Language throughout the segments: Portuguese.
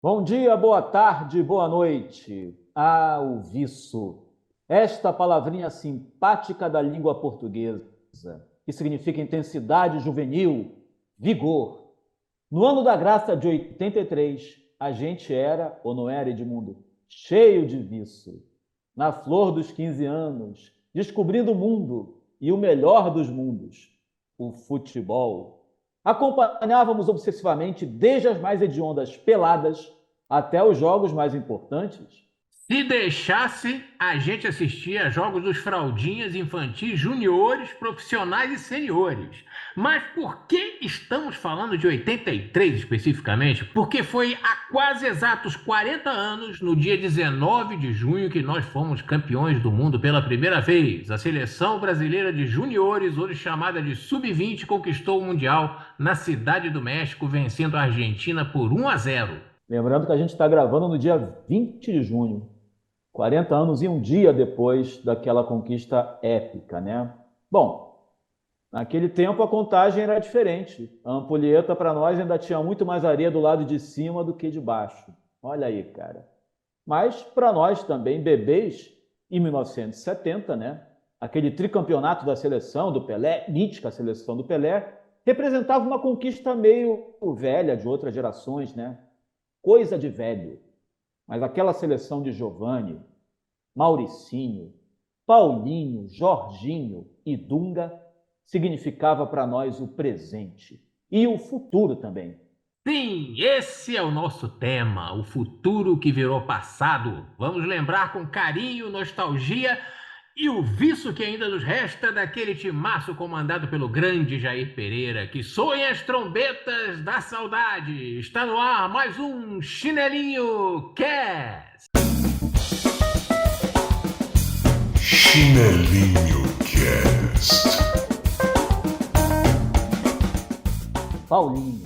Bom dia, boa tarde, boa noite. Ah, o viço. Esta palavrinha simpática da língua portuguesa, que significa intensidade juvenil, vigor. No ano da graça de 83, a gente era, ou não era, Edmundo, cheio de viço. Na flor dos 15 anos, descobrindo o mundo e o melhor dos mundos, o futebol. Acompanhávamos obsessivamente desde as mais hediondas peladas até os jogos mais importantes. Se deixasse, a gente assistia a jogos dos fraldinhas infantis juniores, profissionais e seniores. Mas por que estamos falando de 83 especificamente? Porque foi há quase exatos 40 anos, no dia 19 de junho, que nós fomos campeões do mundo pela primeira vez. A seleção brasileira de juniores, hoje chamada de Sub-20, conquistou o Mundial na Cidade do México, vencendo a Argentina por 1-0. Lembrando que a gente está gravando no dia 20 de junho, 40 anos e um dia depois daquela conquista épica, né? Bom, naquele tempo a contagem era diferente. A ampulheta para nós ainda tinha muito mais areia do lado de cima do que de baixo. Olha aí, cara. Mas para nós também, bebês, em 1970, né? Aquele tricampeonato da seleção do Pelé, mítica seleção do Pelé, representava uma conquista meio velha de outras gerações, né? Coisa de velho. Mas aquela seleção de Giovanni, Mauricinho, Paulinho, Jorginho e Dunga significava para nós o presente e o futuro também. Sim, esse é o nosso tema, o futuro que virou passado. Vamos lembrar com carinho, nostalgia e o viço que ainda nos resta daquele timaço comandado pelo grande Jair Pereira, que soem as trombetas da saudade. Está no ar mais um Chinelinho Cast. Chinelinho Cast. Paulinho.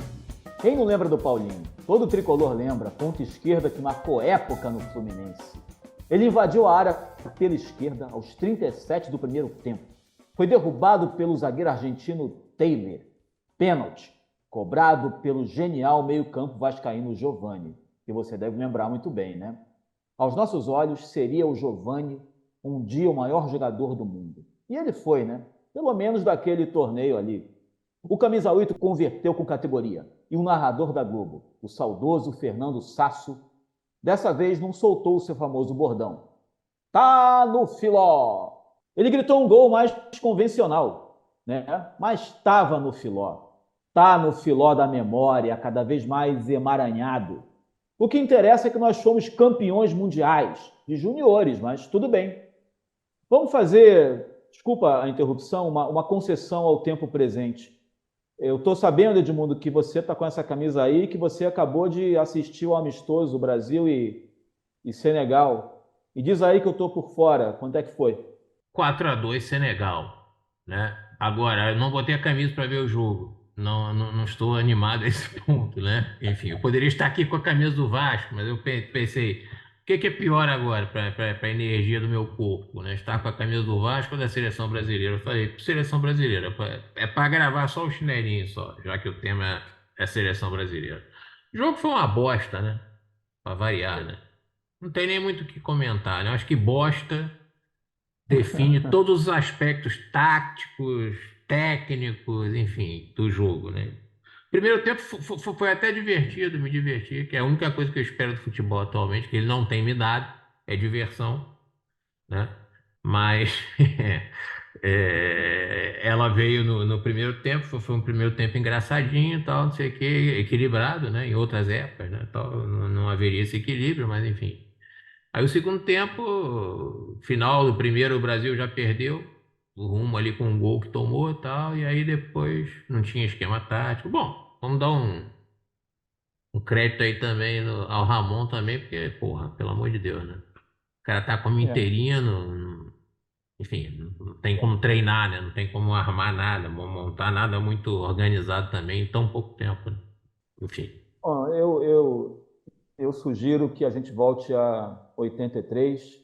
Quem não lembra do Paulinho? Todo tricolor lembra, ponta esquerda que marcou época no Fluminense. Ele invadiu a área pela esquerda aos 37 do primeiro tempo. Foi derrubado pelo zagueiro argentino Taylor. Pênalti, cobrado pelo genial meio-campo vascaíno Giovani, que você deve lembrar muito bem, né? Aos nossos olhos, seria o Giovani um dia o maior jogador do mundo. E ele foi, né? Pelo menos daquele torneio ali. O Camisa 8 converteu com categoria e o narrador da Globo, o saudoso Fernando Sasso, dessa vez não soltou o seu famoso bordão. Tá no filó! Ele gritou um gol mais convencional, né? Mas estava no filó. Tá no filó da memória, cada vez mais emaranhado. O que interessa é que nós fomos campeões mundiais de juniores, mas tudo bem. Vamos fazer, desculpa a interrupção, uma concessão ao tempo presente. Eu estou sabendo, Edmundo, que você está com essa camisa aí, que você acabou de assistir o amistoso Brasil e Senegal. E diz aí que eu estou por fora. Quanto é que foi? 4-2 Senegal, né? Agora, eu não botei a camisa para ver o jogo. Não estou animado a esse ponto, né? Enfim, eu poderia estar aqui com a camisa do Vasco, mas eu pensei, o que é pior agora para a energia do meu corpo, né? Estar com a camisa do Vasco ou da seleção brasileira? Eu falei, seleção brasileira, é para gravar só o chinelinho só, já que o tema é seleção brasileira. O jogo foi uma bosta, né? Para variar, né? Não tem nem muito o que comentar, né? Eu acho que bosta define todos os aspectos táticos, técnicos, enfim, do jogo, né? Primeiro tempo foi até divertido, me diverti, que é a única coisa que eu espero do futebol atualmente, que ele não tem me dado, é diversão, né? Mas ela veio no primeiro tempo, foi um primeiro tempo engraçadinho, e tal, não sei o quê, equilibrado, né? Em outras épocas, né? Tal, não haveria esse equilíbrio, mas enfim. Aí o segundo tempo, final do primeiro, o Brasil já perdeu o rumo ali com um gol que tomou e tal, e aí depois não tinha esquema tático. Bom, vamos dar um crédito aí também ao Ramon também, porque, porra, pelo amor de Deus, né? O cara tá como É, inteirinho, enfim, não tem como treinar, né? Não tem como armar nada, montar nada muito organizado também em tão pouco tempo, né? Enfim. bom, eu sugiro que a gente volte a 83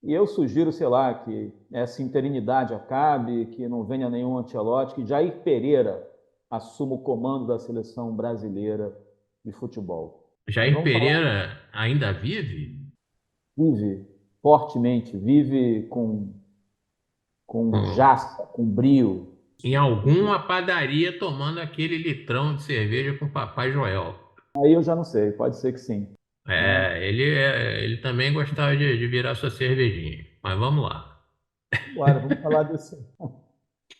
e eu sugiro, sei lá, que essa interinidade acabe, que não venha nenhum Ancelotti, que Jair Pereira assuma o comando da seleção brasileira de futebol. Mas Jair vamos falar, Pereira ainda vive? vive fortemente, vive com Com- jasca, com brio. Em alguma padaria tomando aquele litrão de cerveja com Papai Joel. Aí eu já não sei, pode ser que sim, né? Ele também gostava de virar sua cervejinha. Mas vamos lá. Bora, vamos falar desse.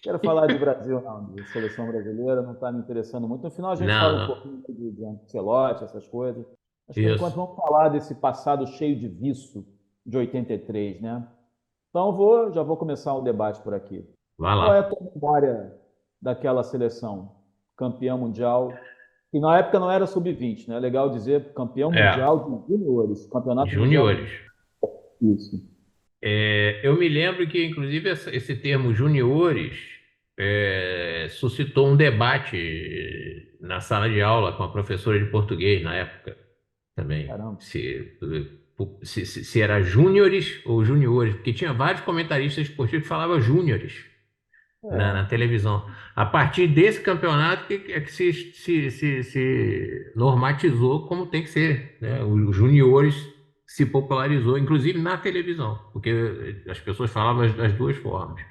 Quero falar de Brasil, não, de seleção brasileira, não está me interessando muito. No final a gente Não, fala um não. pouquinho de Ancelotti, essas coisas. Mas por enquanto Isso. vamos falar desse passado cheio de vício de 83, né? Então já vou começar o debate por aqui. Vai Qual é a lá. tua memória daquela seleção campeã mundial? Que na época não era sub-20, né? É legal dizer campeão É, mundial de juniores, campeonato mundial juniores. de isso. Eu me lembro que, inclusive, esse termo juniores suscitou um debate na sala de aula com a professora de português na época também. Caramba. Se era júniores ou juniores, porque tinha vários comentaristas esportivos que falavam júniores na É, televisão. A partir desse campeonato que se normatizou como tem que ser, né? Os juniores se popularizou, inclusive na televisão, porque as pessoas falavam das duas formas.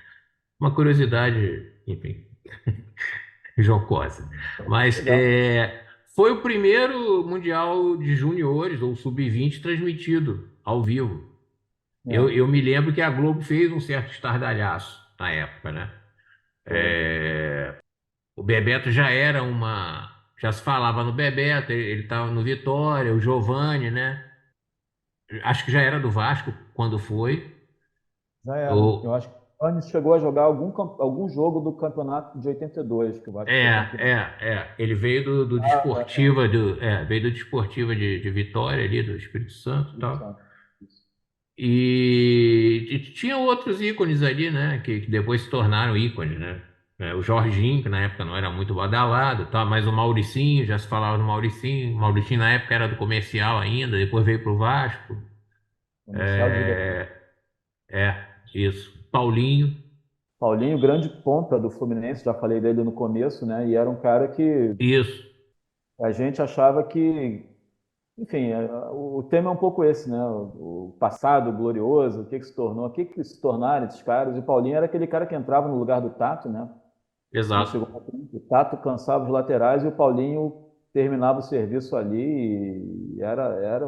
Uma curiosidade, enfim, jocosa. Mas legal. foi o primeiro Mundial de Juniores, ou Sub-20, transmitido ao vivo. É, Eu me lembro que a Globo fez um certo estardalhaço na época, né? foi. O Bebeto já era uma. Já se falava no Bebeto, ele estava no Vitória, o Giovani, né? Acho que já era do Vasco quando foi. Já era. Eu O, acho que o Giannis chegou a jogar algum jogo do campeonato de 82, que o Vasco foi campeão. Ele veio do Ah, Desportiva, veio do Desportiva de Vitória ali, do Espírito Santo e isso, tal. isso. E tinha outros ícones ali, né? Que depois se tornaram ícones, né? O Jorginho, que na época não era muito badalado, tá? Mas o Mauricinho, já se falava do Mauricinho. O Mauricinho na época era do comercial ainda, depois veio para o Vasco. Comercial de Ribeirão. Isso. Paulinho, Paulinho, grande ponta do Fluminense, já falei dele no começo, né? E era um cara que isso. a gente achava que, enfim, o tema é um pouco esse, né? O passado glorioso, o que que se tornou, o que que se tornaram esses caras. E o Paulinho era aquele cara que entrava no lugar do Tato, né? No Exato. segundo tempo. O Tato cansava os laterais e o Paulinho terminava o serviço ali e era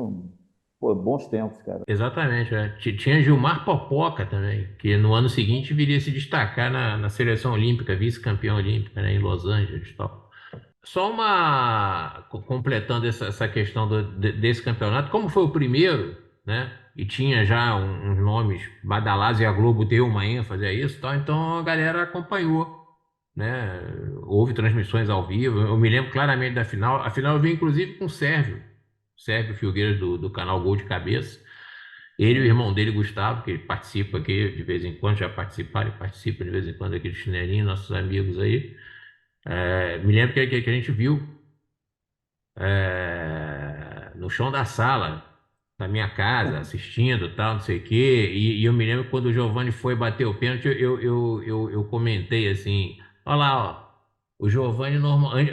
pô, bons tempos, cara. Exatamente. Tinha Gilmar Popoca também, que no ano seguinte viria a se destacar na seleção olímpica, vice-campeão olímpica, né, em Los Angeles e tal. Só completando essa questão desse campeonato, como foi o primeiro, né? E tinha já uns nomes badalados e a Globo deu uma ênfase a isso, e tal, então a galera acompanhou, né? Houve transmissões ao vivo. Eu me lembro claramente da final. A final eu vi inclusive com o Sérgio Filgueiras do canal Gol de Cabeça. Ele e o Sim. irmão dele, Gustavo, que participa aqui de vez em quando, já participaram e participa de vez em quando aqui de chinelinho, nossos amigos aí. Me lembro que a gente viu no chão da sala da minha casa, assistindo, tal, não sei o quê. E eu me lembro quando o Giovani foi bater o pênalti, eu comentei assim: olha lá, ó, o Giovani,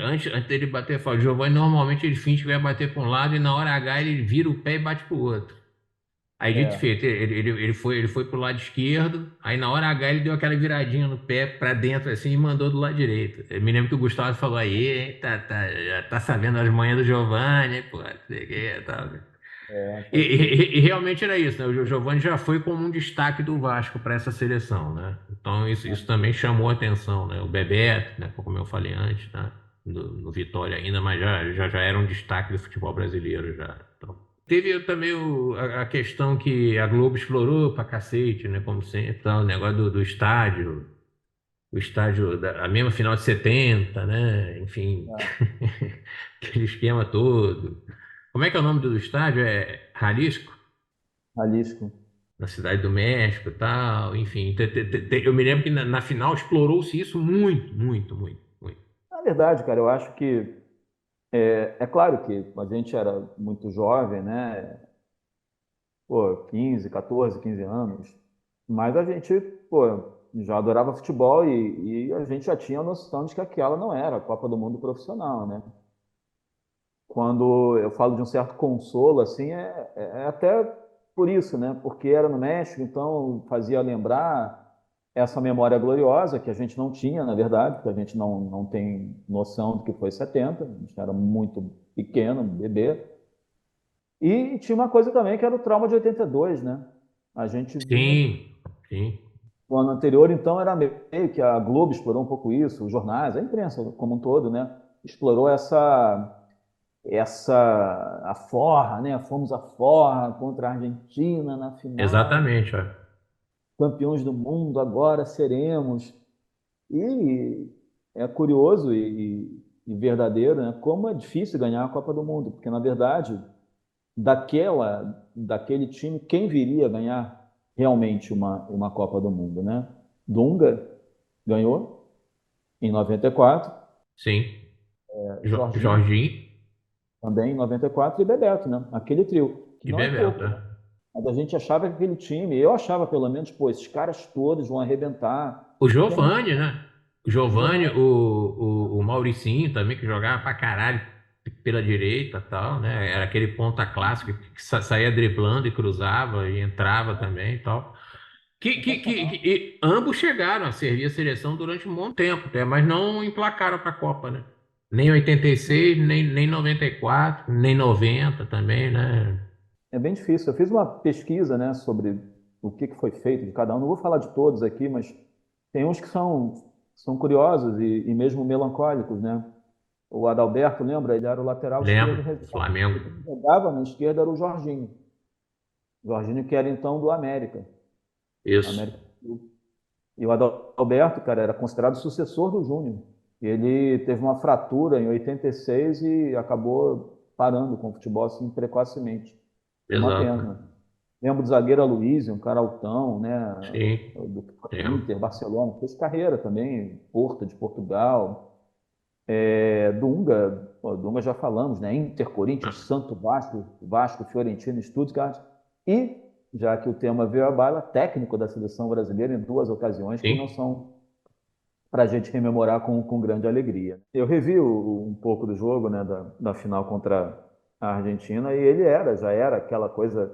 antes dele bater, o Giovani normalmente ele finge que vai bater para um lado e na hora H ele vira o pé e bate para o outro. Aí, dito e É, feito, ele foi pro lado esquerdo, aí na hora H ele deu aquela viradinha no pé para dentro assim e mandou do lado direito. Eu me lembro que o Gustavo falou aí, "Hein, já tá sabendo as manhas do Giovani, pô, não sei o que, tal." pode crer. E realmente era isso, né? O Giovani já foi como um destaque do Vasco para essa seleção, né? Então isso também chamou a atenção, né? O Bebeto, né? Como eu falei antes, né? No Vitória ainda, mas já era um destaque do futebol brasileiro já. Então, teve também a questão que a Globo explorou pra cacete, né? Como sempre, tá? O negócio do estádio, a mesma final de 70, né? Enfim, É, aquele esquema todo. Como é que é o nome do estádio? É Jalisco? Jalisco. Na Cidade do México e tal, enfim. Eu me lembro que na final explorou-se isso muito, muito, muito, muito. Na verdade, cara, eu acho que é claro que a gente era muito jovem, né? Pô, 15, 14, 15 anos, mas a gente, pô, já adorava futebol e a gente já tinha a noção de que aquela não era a Copa do Mundo profissional, né? quando eu falo de um certo consolo, assim, é até por isso, né? Porque era no México, então fazia lembrar essa memória gloriosa que a gente não tinha, na verdade, porque a gente não tem noção do que foi 70, a gente era muito pequeno, bebê. E tinha uma coisa também que era o trauma de 82, né? A gente vinha Sim, sim, o ano anterior, então, era meio que a Globo explorou um pouco isso, os jornais, a imprensa como um todo, né? Explorou a forra, né? Fomos à forra contra a Argentina na final, exatamente, ó. campeões do mundo, agora seremos. E é curioso e verdadeiro, né? Como é difícil ganhar a Copa do Mundo, porque na verdade, daquele time, quem viria ganhar realmente uma Copa do Mundo, né? Dunga ganhou em 94, Sim. Jorginho Jorginho também em 94 e Bebeto, né? Aquele trio, que e não é Bebeto, pouco, né? né? Mas a gente achava que aquele time, eu achava pelo menos, pô, esses caras todos vão arrebentar. O E a gente, Giovani, né? O Giovani, Giovanni, o Mauricinho também, que jogava pra caralho pela direita e tal, né? Era aquele ponta clássico que saía driblando e cruzava e entrava também e tal. sensacional. E ambos chegaram a servir a seleção durante um bom tempo, né? Mas não emplacaram para a Copa, né? Nem 86, nem 94, nem 90 também, né? É bem difícil. Eu fiz uma pesquisa, né, sobre o que foi feito de cada um. Não vou falar de todos aqui, mas tem uns que são curiosos e mesmo melancólicos, né? O Adalberto, lembra? Ele era o lateral esquerdo Lembro, reserva. Flamengo. E quem jogava na esquerda era o Jorginho. Jorginho, que era então do América. Isso, América do Sul. E o Adalberto, cara, era considerado o sucessor do Júnior. Ele teve uma fratura em 86 e acabou parando com o futebol assim precocemente. Uma exato. pena. Lembro do zagueiro Aloysio, um cara altão, né? Sim, Do lembro. Inter, Barcelona, fez carreira também, Porto de Portugal. Dunga, pô, Dunga já falamos, né? Inter, Corinthians, Santo Vasco, Vasco, Fiorentina, Stuttgart. E, já que o tema veio à baila, técnico da seleção brasileira em duas ocasiões que não Sim. são para a gente rememorar com grande alegria. Eu revi um pouco do jogo, né, da final contra a Argentina e ele já era aquela coisa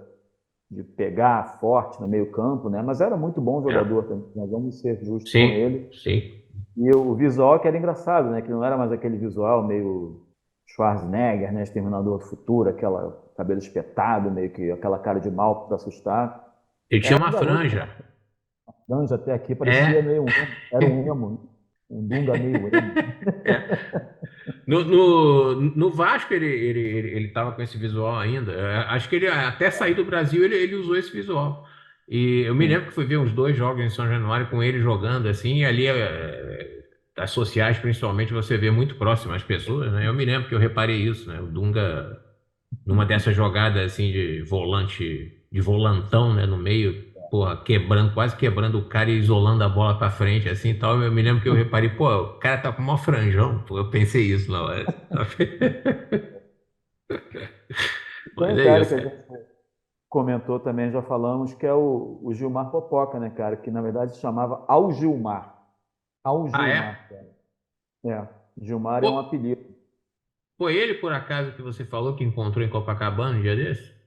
de pegar forte no meio campo, né? Mas era muito bom É. jogador também. Nós vamos ser justos com Sim, ele. sim. E o visual que era engraçado, né? Que não era mais aquele visual meio Schwarzenegger, né? Exterminador do Futuro, aquela cabelo espetado, meio que aquela cara de mal para assustar. Ele tinha Era uma um garoto franja. grande até aqui, parecia É. meio um emo. Era um emo, né? Um Dunga meio emo. É. No Vasco ele tava com esse visual ainda. Acho que ele até sair do Brasil ele usou esse visual. E eu me lembro Sim. que fui ver uns dois jogos em São Januário com ele jogando assim, e ali as sociais principalmente você vê muito próximo as pessoas, né? Eu me lembro que eu reparei isso, né? O Dunga numa dessas jogadas assim de volante, de volantão, né, no meio, porra, quebrando, quase quebrando o cara e isolando a bola pra frente, assim e tal. Eu me lembro que eu reparei, pô, o cara tá com o maior franjão, pô, eu pensei isso na hora. Tem Mas um é cara que isso, a cara. gente comentou também, já falamos, que é o Gilmar Popoca, né, cara? Que na verdade se chamava Algilmar. Ah, Algilmar, é? cara. É, Gilmar é um Pô, apelido. foi ele, por acaso, que você falou que encontrou em Copacabana um dia desse?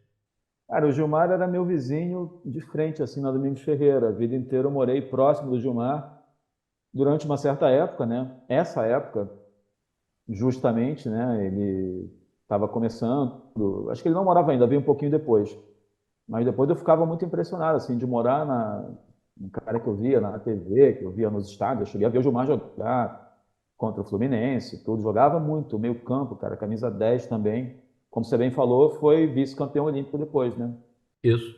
Cara, o Gilmar era meu vizinho de frente, assim, na Domingos Ferreira. A vida inteira eu morei próximo do Gilmar durante uma certa época, né? Essa época, justamente, né? Ele estava começando. Acho que ele não morava ainda, veio um pouquinho depois. Mas depois eu ficava muito impressionado, assim, de morar um cara que eu via na TV, que eu via nos estádios. Eu cheguei a ver o Gilmar jogar contra o Fluminense, tudo. Jogava muito, meio campo, cara, camisa 10 também. Como você bem falou, foi vice-campeão olímpico depois, né? Isso.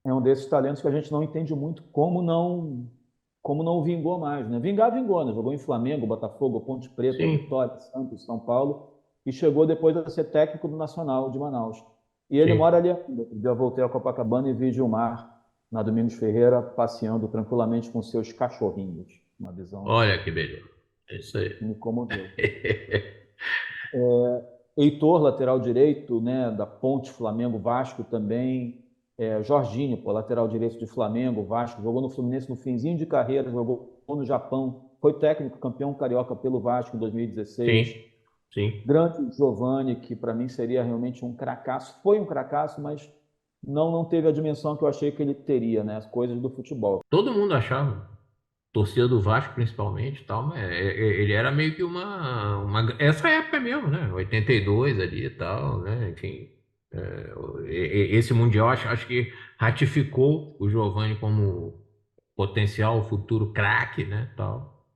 É um desses talentos que a gente não entende muito como não vingou mais, né? Vingar, vingou, né? Jogou em Flamengo, Botafogo, Ponte Preta, Sim, Vitória, Santos, São Paulo e chegou depois a ser técnico do Nacional de Manaus. E ele mora sim. ali ainda. Eu voltei a Copacabana e vi Gilmar na Domingos Ferreira passeando tranquilamente com seus cachorrinhos. Uma visão Olha que beleza. É isso aí. que me comoveu. Heitor, lateral direito, né, da Ponte, Flamengo, Vasco também. Jorginho, pô, lateral direito de Flamengo, Vasco, jogou no Fluminense no finzinho de carreira, jogou no Japão, foi técnico campeão carioca pelo Vasco em Sim. 2016. sim. Grande Giovani, que para mim seria realmente um cracaço. Foi um cracaço, mas não teve a dimensão que eu achei que ele teria, né? As coisas do futebol. Todo mundo achava, torcida do Vasco principalmente, e tal, mas ele era meio que essa época mesmo, né? 82 ali e tal, né? Enfim, esse Mundial acho que ratificou o Giovani como potencial futuro craque, né? Tal,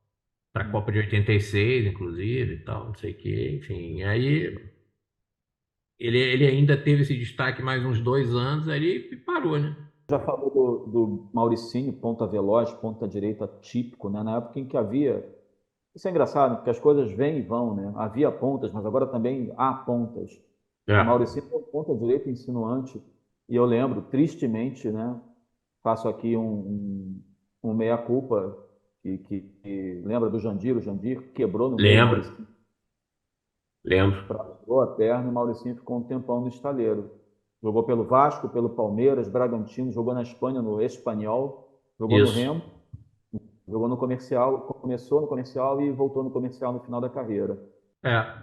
para a Copa de 86, inclusive, e tal, não sei o quê, enfim. Aí ele ainda teve esse destaque mais uns 2 anos ali e parou, né? Já falou do Mauricinho, ponta veloz, ponta direita típico, né? Na época em que havia. Isso é engraçado, porque as coisas vêm e vão, né? Havia pontas, mas agora também há pontas. O É, Mauricinho foi ponta direita insinuante. E eu lembro, tristemente, né? Faço aqui um meia-culpa, que lembra do Jandir, o Jandir quebrou no meio, o lembro, Mauricinho lembro. fraturou a perna e o Mauricinho ficou um tempão no estaleiro. Jogou pelo Vasco, pelo Palmeiras, Bragantino, jogou na Espanha no Espanhol, jogou no Isso. Remo, jogou no Comercial, começou no Comercial e voltou no Comercial no final da carreira.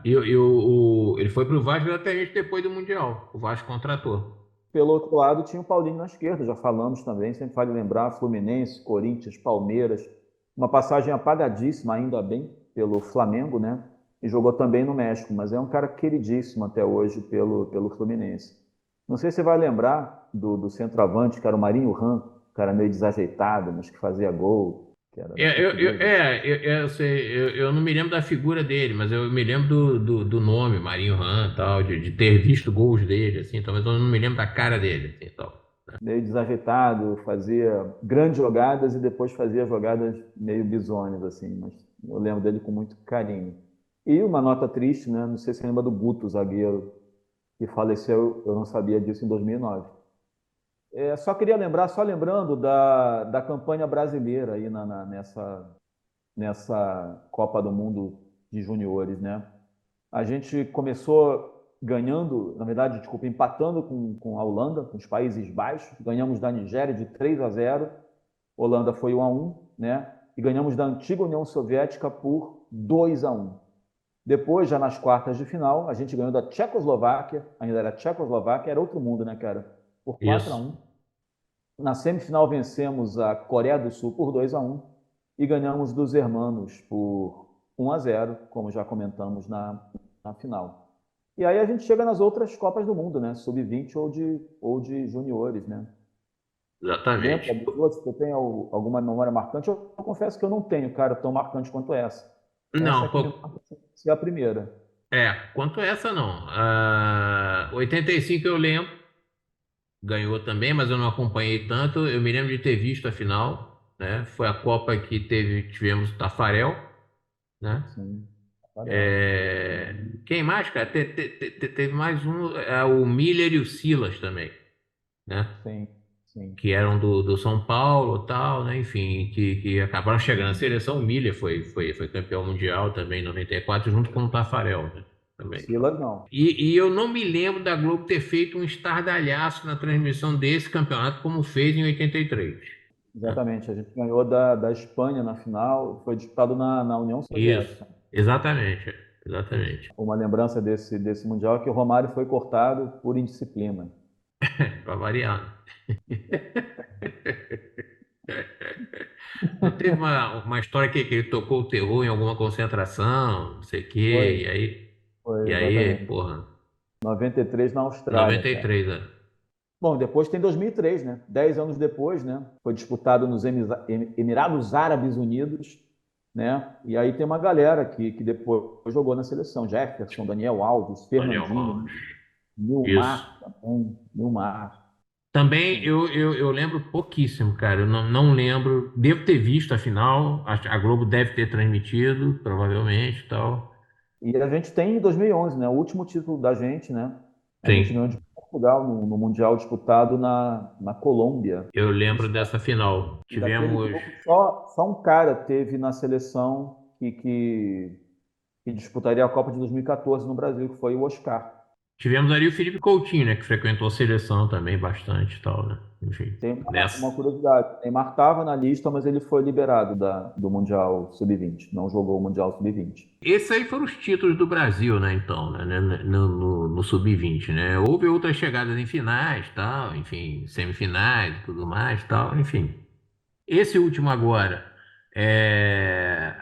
Ele foi para o Vasco exatamente depois do Mundial. O Vasco contratou. Pelo outro lado, tinha o Paulinho na esquerda, já falamos também, sempre vale lembrar, Fluminense, Corinthians, Palmeiras, uma passagem apagadíssima, ainda bem, pelo Flamengo, né? E jogou também no México, mas é um cara queridíssimo até hoje pelo Fluminense. Não sei se você vai lembrar do centroavante, que era o Marinho Ram, cara meio desajeitado, mas que fazia gol, que era português. Eu sei, eu não me lembro da figura dele, mas eu me lembro do nome, Marinho Han, tal, de ter visto gols dele, assim, talvez eu não me lembro da cara dele, assim, tal. Meio desajeitado, fazia grandes jogadas e depois fazia jogadas meio bisonas, assim, mas eu lembro dele com muito carinho. E uma nota triste, né? Não sei se você lembra do Guto, zagueiro, que faleceu, eu não sabia disso, em 2009. Só queria lembrar, só lembrando da campanha brasileira aí nessa Copa do Mundo de Juniores, né? A gente começou ganhando, na verdade, desculpa, empatando com a Holanda, com os Países Baixos. Ganhamos da Nigéria de 3-0. Holanda foi 1-1, né? E ganhamos da antiga União Soviética por 2-1. Depois, já nas quartas de final, a gente ganhou da Tchecoslováquia, ainda era Tchecoslováquia, era outro mundo, né, cara? Por quatro a Isso, um. Na semifinal vencemos a Coreia do Sul por 2-1 e ganhamos dos hermanos por 1-0, como já comentamos na final. E aí a gente chega nas outras Copas do Mundo, né? Sub-20 ou de juniores, né? Lembra exatamente. dos outros? Você tem alguma memória marcante? Eu confesso que eu não tenho, cara, tão marcante quanto essa. Essa é Não, que me marca ser a primeira. quanto essa não. 85 eu lembro, ganhou também, mas eu não acompanhei tanto. Eu me lembro de ter visto a final, né? Foi a Copa que tivemos o Tafarel, né? Sim, Rafael. Quem mais, cara? Teve mais um, o Miller e o Silas também, né? Sim, sim. Que eram do São Paulo, tal, né? Enfim, que acabaram chegando na seleção. O Miller foi campeão mundial também em 94, junto com o Tafarel, né? Também. Silas não. E eu não me lembro da Globo ter feito um estardalhaço na transmissão desse campeonato como fez em 83, né? Exatamente. A gente ganhou da Espanha na final, foi disputado na União Isso, Soviética. exatamente, exatamente. Uma lembrança desse Mundial é que o Romário foi cortado por indisciplina. Para variar. Não teve uma história que ele tocou o terror em alguma concentração, não sei o Foi, quê, foi, e aí, exatamente. porra, 93 na Austrália, cara. 93, né? Bom, depois tem 2003, né? 10 anos depois, né? Foi disputado nos Emirados Árabes Unidos, né? E aí tem uma galera que depois jogou na seleção. Jefferson, Daniel Alves, Daniel Fernandinho, Alves. Isso. Nilmar também, Nilmar. Também eu lembro pouquíssimo, cara. Eu não lembro. Devo ter visto a final. A Globo deve ter transmitido, provavelmente, e tal. E a gente tem em 2011, né? O último título da gente, né? A gente ganhou Sim, de Portugal no Mundial disputado na Colômbia. eu lembro dessa final. E daquele Tivemos. grupo, só um cara teve na seleção que disputaria a Copa de 2014 no Brasil, que foi o Oscar. Tivemos ali o Felipe Coutinho, né, que frequentou a seleção também bastante e tal, né? Enfim, Tem uma nessa. curiosidade. O Neymar estava na lista, mas ele foi liberado do Mundial Sub-20. Não jogou o Mundial Sub-20. Esses aí foram os títulos do Brasil, né, então, né, no Sub-20, né? Houve outras chegadas em finais, tal, enfim, semifinais e tudo mais, tal, enfim. Esse último agora,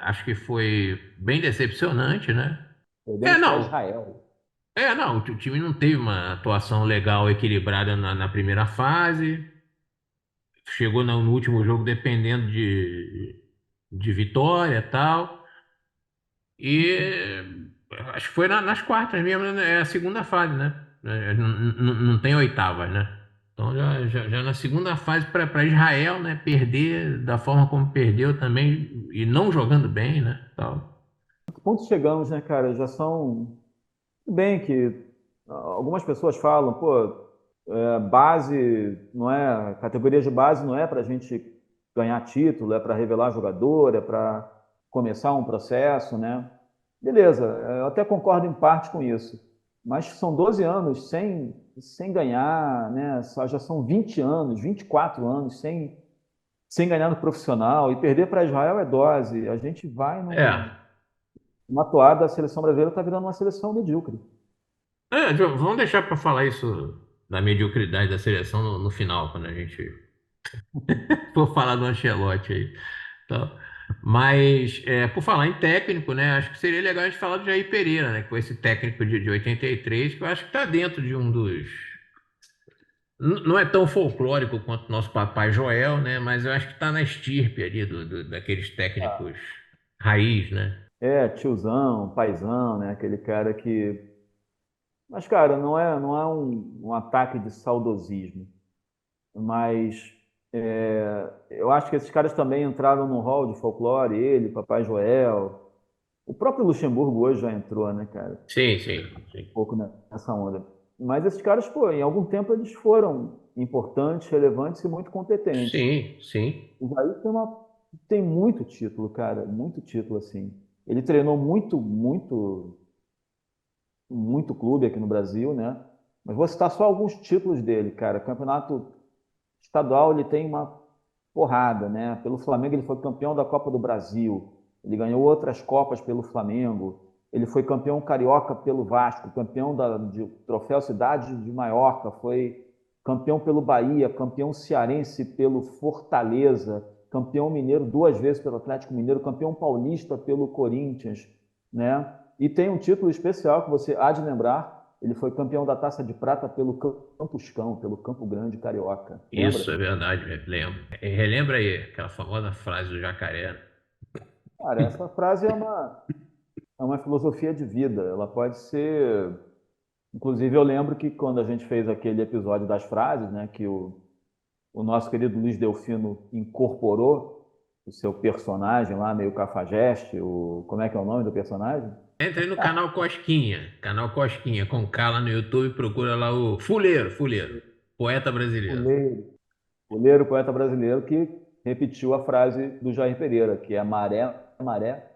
acho que foi bem decepcionante, né? É, Perdemos para não, Israel. não, o time não teve uma atuação legal, equilibrada na primeira fase, chegou no último jogo dependendo de vitória e tal. E acho que foi nas quartas mesmo, né? É a segunda fase, né? Não tem oitavas, né? Então já na segunda fase para Israel, né? Perder da forma como perdeu também e não jogando bem, né? Tal. Que ponto chegamos, né, cara? Já são. Tudo bem que algumas pessoas falam, pô, base não é. Categoria de base não é para a gente ganhar título, é para revelar jogador, é para começar um processo, né? Beleza, eu até concordo em parte com isso. Mas são 12 anos sem ganhar, né? Já são 20 anos, 24 anos sem ganhar no profissional. E perder para Israel é dose. A gente vai É. numa toada, a seleção brasileira está virando uma seleção medíocre. Vamos deixar para falar isso da mediocridade da seleção no final, quando a gente for falar do Ancelotti aí. Tá? Mas, por falar em técnico, né? Acho que seria legal a gente falar do Jair Pereira, né? Que foi esse técnico de 83, que eu acho que está dentro de um dos. Não é tão folclórico quanto nosso papai Joel, né? Mas eu acho que está na estirpe ali daqueles técnicos raiz, né? Tiozão, paizão, né? Aquele cara que. Mas, cara, não é um ataque de saudosismo. Mas eu acho que esses caras também entraram no hall de folclore, ele, Papai Joel. O próprio Luxemburgo hoje já entrou, né, cara? Sim, sim, sim. Um pouco nessa onda. Mas esses caras, pô, em algum tempo eles foram importantes, relevantes e muito competentes. Sim, sim. O Jair tem muito título, cara, muito título, assim. Ele treinou muito clube aqui no Brasil, né? Mas vou citar só alguns títulos dele, cara. Campeonato estadual ele tem uma porrada, né? Pelo Flamengo ele foi campeão da Copa do Brasil. Ele ganhou outras Copas pelo Flamengo. Ele foi campeão carioca pelo Vasco, campeão de Troféu Cidade de Maiorca, foi campeão pelo Bahia, campeão cearense pelo Fortaleza, campeão mineiro duas vezes pelo Atlético Mineiro, campeão paulista pelo Corinthians, né? E tem um título especial que você há de lembrar, ele foi campeão da Taça de Prata pelo Campuscão, pelo Campo Grande Carioca. Isso Lembra? é verdade, lembro. Relembra aí aquela famosa frase do jacaré, né? Cara, essa frase é uma filosofia de vida. Ela pode ser. Inclusive, eu lembro que quando a gente fez aquele episódio das frases, né, que o nosso querido Luiz Delfino incorporou o seu personagem lá, meio cafajeste, como é que é o nome do personagem? Entra aí no canal Cosquinha, com K lá no YouTube, procura lá o Fuleiro, poeta brasileiro. Fuleiro. Fuleiro, poeta brasileiro, que repetiu a frase do Jair Pereira, que é maré, maré,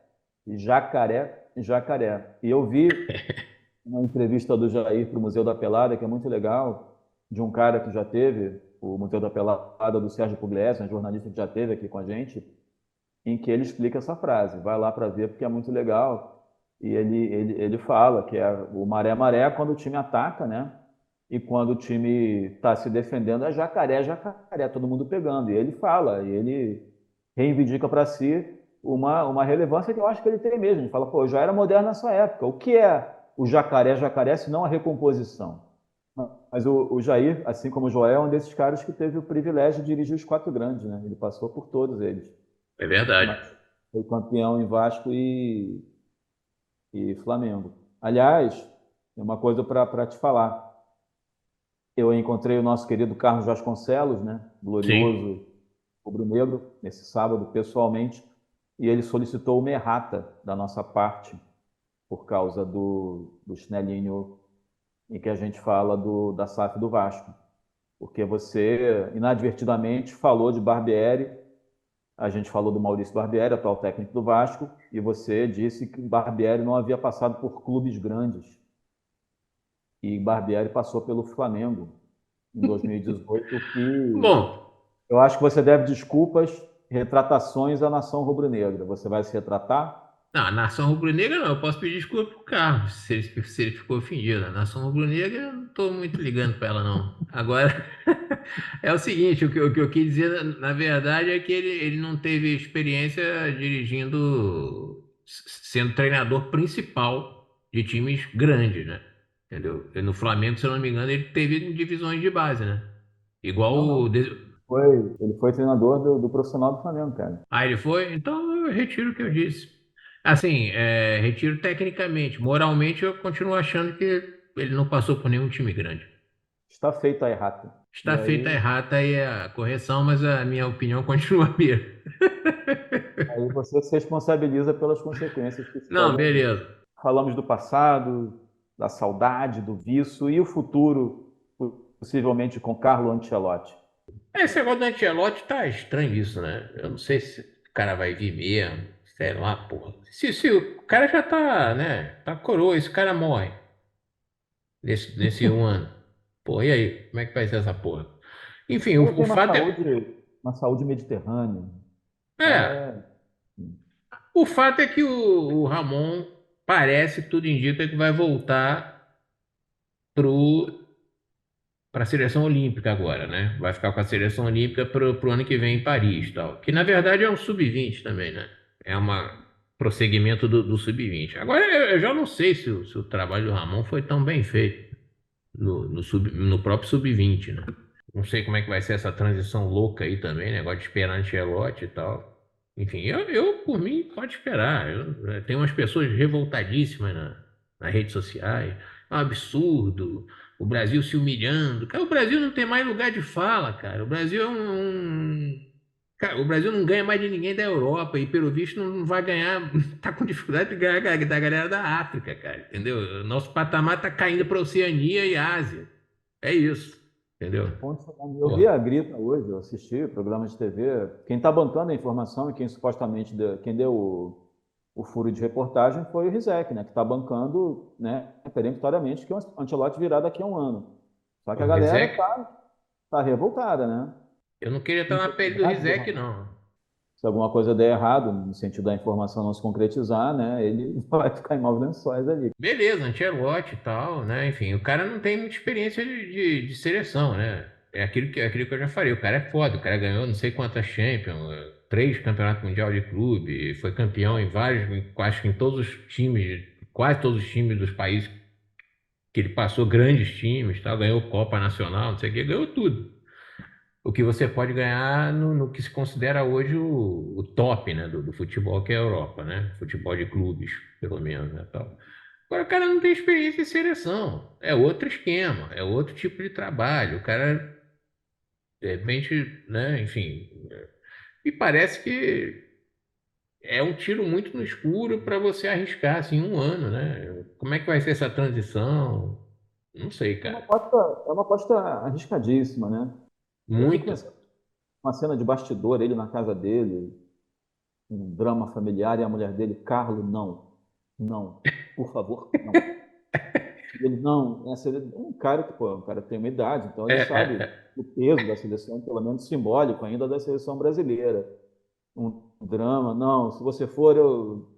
e jacaré, jacaré. E eu vi uma entrevista do Jair para o Museu da Pelada, que é muito legal, de um cara que já teve o Museu da Pelada, do Sérgio Pugliese, um jornalista que já teve aqui com a gente, em que ele explica essa frase. Vai lá para ver, porque é muito legal. E ele fala que é o maré-maré é quando o time ataca, né? E quando o time está se defendendo, é jacaré, jacaré, todo mundo pegando. E ele fala, e ele reivindica para si uma relevância que eu acho que ele tem mesmo. Ele fala, pô, já era moderno nessa época. O que é o jacaré, jacaré, se não a recomposição? Mas o Jair, assim como o Joel, é um desses caras que teve o privilégio de dirigir os quatro grandes, né? Ele passou por todos eles. É verdade. Mas foi campeão em Vasco e Flamengo. Aliás, tem uma coisa para te falar. Eu encontrei o nosso querido Carlos Vasconcelos, né? Sim. Glorioso rubro-negro, nesse sábado, pessoalmente, e ele solicitou uma errata da nossa parte por causa do chinelinho em que a gente fala da SAF do Vasco. Porque você, inadvertidamente, falou de Barbieri, a gente falou do Maurício Barbieri, atual técnico do Vasco, e você disse que o Barbieri não havia passado por clubes grandes. e Barbieri passou pelo Flamengo em 2018, que Bom, eu acho que você deve desculpas, retratações à nação rubro-negra. Você vai se retratar? não, a nação rubro-negra não, eu posso pedir desculpa pro Carlos, se ele ficou ofendido. A nação rubro-negra, eu não estou muito ligando para ela, não. Agora, é o seguinte, o que eu quis dizer, na verdade, é que ele não teve experiência dirigindo, sendo treinador principal de times grandes, né? Entendeu? E no Flamengo, se eu não me engano, ele teve em divisões de base, né? Igual Não, o... não. Ele foi treinador do profissional do Flamengo, cara. Ah, ele foi? Então eu retiro o que eu disse. Assim, retiro tecnicamente. Moralmente, eu continuo achando que ele não passou por nenhum time grande. Está feita a errata. E Está feita a aí, errata aí a correção, mas a minha opinião continua a mesma. aí você se responsabiliza pelas consequências que se Não, podem vir. beleza. Falamos do passado, da saudade, do vício e o futuro, possivelmente com Carlo Ancelotti. Esse negócio do Ancelotti tá estranho isso, né? Eu não sei se o cara vai vir mesmo, sei lá, porra. Se o cara já tá, né? Tá coroa, esse cara morre nesse um ano. Pô, e aí? Como é que vai ser essa porra? Enfim, Ele o tem fato é. uma saúde mediterrânea. O cara É, o fato é que o Ramon parece, tudo indica que vai voltar para a seleção olímpica agora, né? Vai ficar com a seleção olímpica pro ano que vem em Paris, tal. Que na verdade é um sub-20 também, né? É uma prosseguimento do sub-20. Agora eu já não sei se o trabalho do Ramon foi tão bem feito no próprio sub-20, né? Não sei como é que vai ser essa transição louca aí também, negócio de esperar Ancelotti e tal. Enfim, por mim, pode esperar. Tem umas pessoas revoltadíssimas nas redes sociais. É um absurdo. O Brasil se humilhando. Cara, o Brasil não tem mais lugar de fala, cara. O Brasil é Cara, o Brasil não ganha mais de ninguém da Europa e, pelo visto, não vai ganhar. Tá com dificuldade de ganhar da galera da África, cara. Entendeu? Nosso patamar tá caindo para Oceania e Ásia. É isso. Entendeu? Eu Pô, vi a Grita hoje, eu assisti o programa de TV. Quem está bancando a informação e quem supostamente quem deu o furo de reportagem foi o Rizek, né? Que está bancando, né, peremptoriamente que o Ancelotti virá daqui a um ano. Só que o a galera Rizek, tá revoltada, né? eu não queria estar na pele do Integridade do Rizek, Ramon. não. Se alguma coisa der errado, no sentido da informação não se concretizar, né? Ele vai ficar em maus lençóis ali. Beleza, Ancelotti e tal, né? Enfim, o cara não tem muita experiência de seleção, né? É aquilo que eu já falei. O cara é foda, o cara ganhou não sei quantas Champions, 3 campeonatos mundial de clube, foi campeão em vários, acho que em todos os times, quase todos os times dos países que ele passou, grandes times, tal, ganhou Copa Nacional, não sei o que, ganhou tudo. O que você pode ganhar no que se considera hoje o top, né, do futebol, que é a Europa, né? Futebol de clubes, pelo menos, né, tal. Agora, o cara não tem experiência em seleção. É outro esquema, é outro tipo de trabalho. O cara, de repente, né, enfim, me parece que é um tiro muito no escuro para você arriscar assim um ano, né? Como é que vai ser essa transição? Não sei, cara. É uma aposta arriscadíssima, né? Eu fico Muito. pensando uma cena de bastidor, ele na casa dele, um drama familiar e a mulher dele, Carlo, não, não, por favor, não. E ele, não, é um cara que, pô, um cara que tem uma idade, então É, ele é, sabe é, o peso da seleção, pelo menos simbólico ainda da seleção brasileira. Um drama, não, se você for,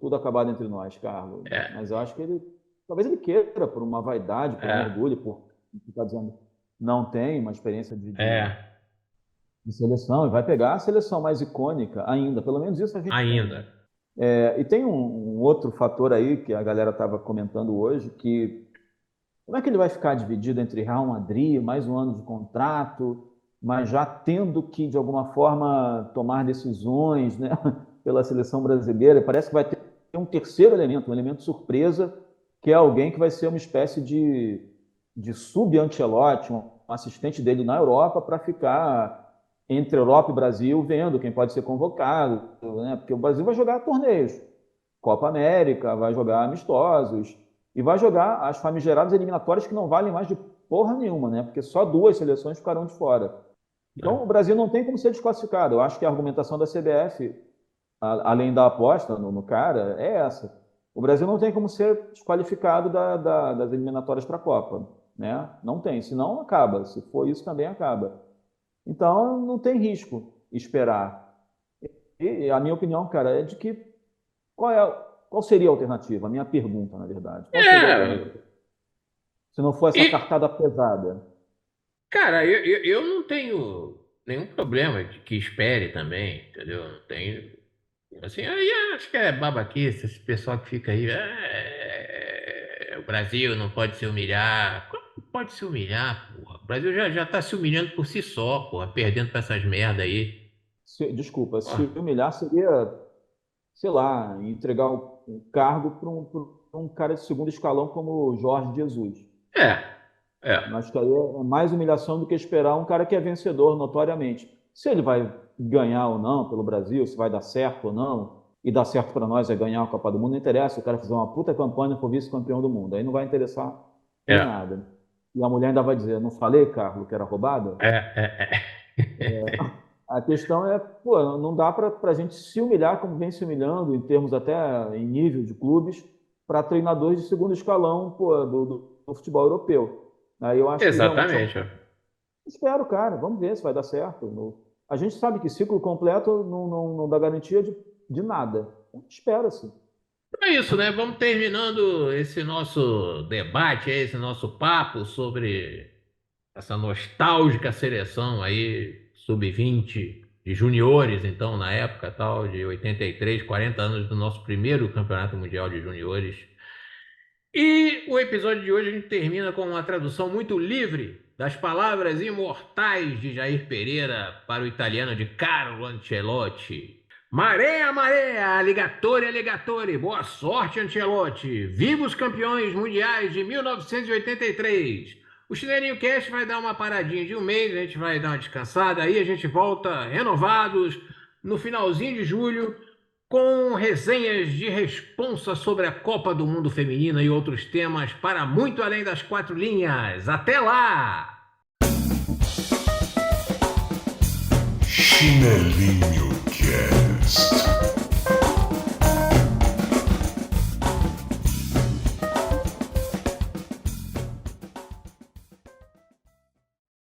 tudo acabado entre nós, Carlos. é, Mas eu acho que talvez ele queira, por uma vaidade, por um é, orgulho, por ficar dizendo, não tem uma experiência é, de seleção, e vai pegar a seleção mais icônica ainda, pelo menos isso a gente tem, né? ainda. E tem um outro fator aí que a galera estava comentando hoje, que como é que ele vai ficar dividido entre Real Madrid, mais um ano de contrato, mas já tendo que, de alguma forma, tomar decisões, né, pela seleção brasileira? Parece que vai ter um terceiro elemento, um elemento surpresa, que é alguém que vai ser uma espécie de sub-Ancelotti, um assistente dele na Europa, para ficar entre Europa e Brasil, vendo quem pode ser convocado, né? Porque o Brasil vai jogar torneios, Copa América, vai jogar amistosos, e vai jogar as famigeradas eliminatórias que não valem mais de porra nenhuma, né? Porque só duas seleções ficarão de fora. Então, o Brasil não tem como ser desclassificado. Eu acho que a argumentação da CBF, além da aposta no cara, é essa. O Brasil não tem como ser desqualificado das eliminatórias para a Copa. né? Não tem, senão acaba. Se for isso, também acaba. Então, não tem risco esperar. E a minha opinião, cara, é de que qual qual seria a alternativa? A minha pergunta, na verdade. Qual seria a É, alternativa? Se não for essa e, cartada pesada. cara, eu não tenho nenhum problema de que espere também, entendeu? Não tenho. Assim, aí acho que é babaquice, esse pessoal que fica aí. O Brasil não pode se humilhar. Como que pode se humilhar, porra? O Brasil já tá se humilhando por si só, porra, perdendo pra essas merda aí. Desculpa, se Porra. humilhar seria, sei lá, entregar o cargo pra um cara de segundo escalão como o Jorge Jesus. É, é, Acho que aí é mais humilhação do que esperar um cara que é vencedor notoriamente. Se ele vai ganhar ou não pelo Brasil, se vai dar certo ou não, e dar certo para nós é ganhar a Copa do Mundo, não interessa. Se o cara fizer uma puta campanha for vice-campeão do mundo, aí não vai interessar em é, nada. E a mulher ainda vai dizer: não falei, Carlos, que era roubada? é. A questão é, pô, não dá para a gente se humilhar como vem se humilhando, em termos até em nível de clubes, para treinadores de segundo escalão, pô, do futebol europeu. Aí eu acho que realmente é um. Exatamente. Espero, cara, vamos ver se vai dar certo. A gente sabe que ciclo completo não dá garantia de nada. Espera-se. É isso, né? Vamos terminando esse nosso debate, esse nosso papo sobre essa nostálgica seleção aí, sub-20 de juniores, então, na época tal, de 83, 40 anos do nosso primeiro campeonato mundial de juniores. E o episódio de hoje a gente termina com uma tradução muito livre das palavras imortais de Jair Pereira para o italiano de Carlo Ancelotti. Marea, marea, alligatore, alligatore. Boa sorte, Ancelotti. Viva os campeões mundiais de 1983. O Chinelinho Cast vai dar uma paradinha de um mês, a gente vai dar uma descansada, aí a gente volta renovados no finalzinho de julho com resenhas de responsa sobre a Copa do Mundo Feminina e outros temas para muito além das quatro linhas. Até lá! Chinelinho Cast.